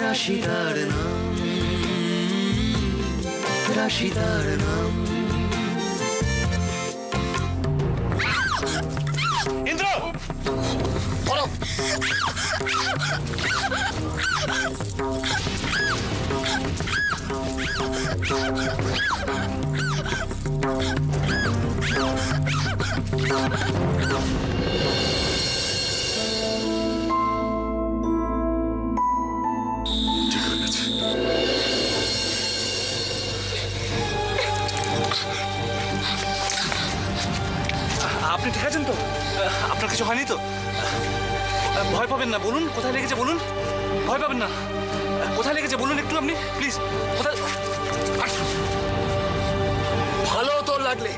রাশিদার নাম, রাশিদার নাম। ইন্দ্র আপনি ঠিক আছেন তো? আপনার কিছু হয়নি তো? ভয় পাবেন না, বলুন কোথায় লেগেছে বলুন। ভয় পাবেন না, কোথায় লেগেছে বলুন একটু আপনি প্লিজ। কোথায়? ভালো তোর লাগলে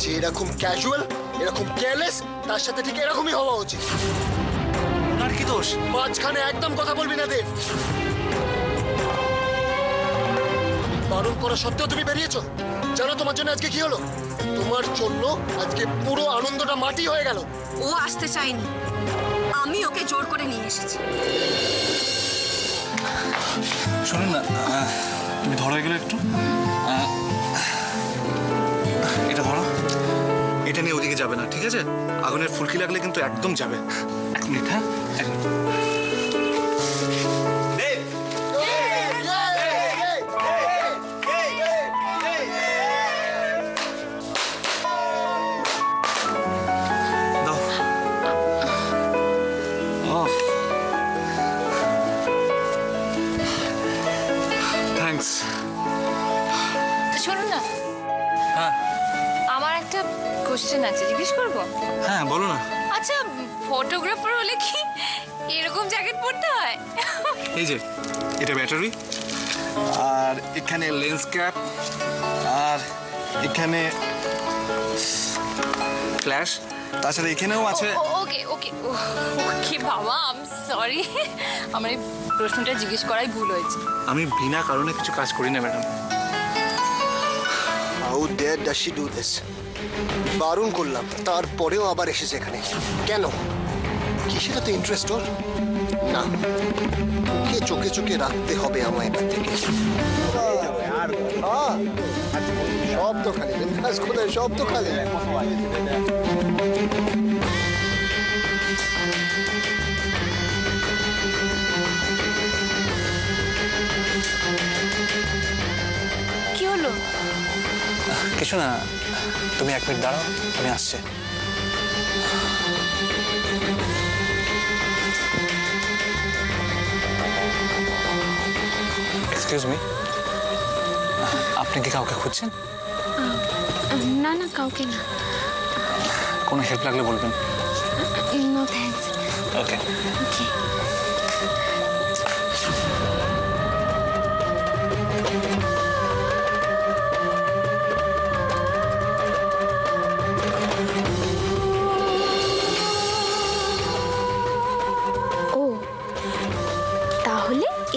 যে এরকম ক্যাজুয়াল, এরকম কেয়ারলেস, তার সাথে ঠিক এরকমই হওয়া উচিত। আর কি দোষ? মাঝখানে একদম কথা বলবি না দেব। বারণ করা সত্ত্বেও তুমি বেরিয়েছো। জানো তোমার জন্য আজকে কি হলো? তোমার জন্য আজকে পুরো আনন্দটা মাটি হয়ে গেল। ও আসতে চায়নি, আমি ওকে জোর করে নিয়ে এসেছি। শোনেন না, তুমি ধরো এগুলো একটু। এটা ধরো, এটা নিয়ে ওদিকে যাবে না, ঠিক আছে? আগুনের ফুলকি লাগলে কিন্তু একদম যাবে। এক মিনিট, হ্যাঁ এক মিনিট। শোনো না, হ্যাঁ আমার একটা কোশ্চেন আছে, জিজ্ঞেস করবো? হ্যাঁ বলো না। আচ্ছা, ফটোগ্রাফার হলে কি এরকম জ্যাকেট পরতে হয়? এই যে এটা ব্যাটারি, আর এখানে লেন্স ক্যাপ, আর এখানে ফ্ল্যাশ, তাছাড়া এখানেও আছে। ওকে ওকে ওকে বাবা, আই এম সরি, আমার এই প্রশ্নটা জিজ্ঞেস করাই ভুল হয়েছে। আমি বিনা কারণে কিছু কাজ করি না madam. How dare does she do this? বারণ করলাম, তারপরেও আবার এসেছে এখানে কেন? কিসের তো ইন্টারেস্ট ওর? না, ওকে চোখে চোখে রাখতে হবে আমার এবার থেকে। সব তো খালি খোলে, সব তো খালি। কি হলো? কিছু না, তুমি এক মিনিট দাঁড়াও, আমি আসছি। এক্সকিউজ মি, আপনি কি কাউকে খুঁজছেন? না না, কাউকে না। কোনো হেল্প লাগলে বলবেন। No thanks. Okay okay.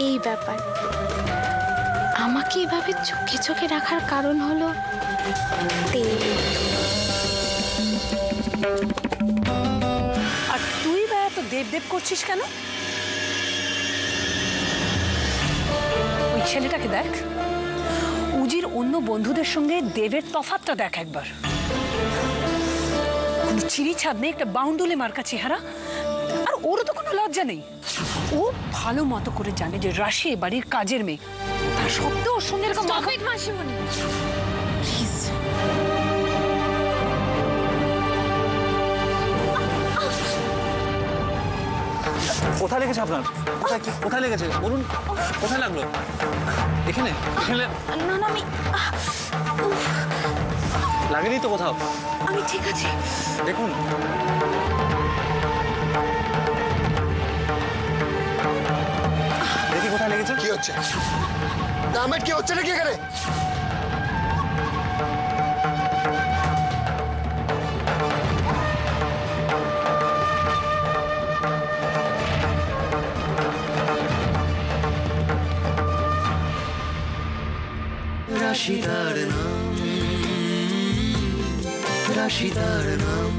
এই ব্যাপার, আমাকে এভাবে চোখে চোখে রাখার কারণ হলো আর তুই বা এত দেব দেব করছিস কেন? ওই ছেলেটাকে দেখ, উজির অন্য বন্ধুদের সঙ্গে দেবের তফাৎটা দেখ একবার। কোনো চিড়ি ছাদ নেই, একটা বাউন্ডুলে মার্কা চেহারা, আর ওরও তো কোনো লজ্জা নেই। ও ভালো মতো করে জানে যে রাশি এ বাড়ির কাজের মেয়ে, তার সত্ত্বেও ওর সঙ্গে এরকম মাসিমণি প্লিজ। কোথায় লেগেছে আপনার? কোথায় লেগেছে বলুন, কোথায় লাগলো? এখানে? এখানে না না, লাগেনি তো কোথাও? আমি ঠিক আছি। দেখুন, দেখি কোথায় লেগেছে। কি হচ্ছে? দামের কি হচ্ছে নাকি এখানে? রাশিদার নাম, রাশিদার নাম।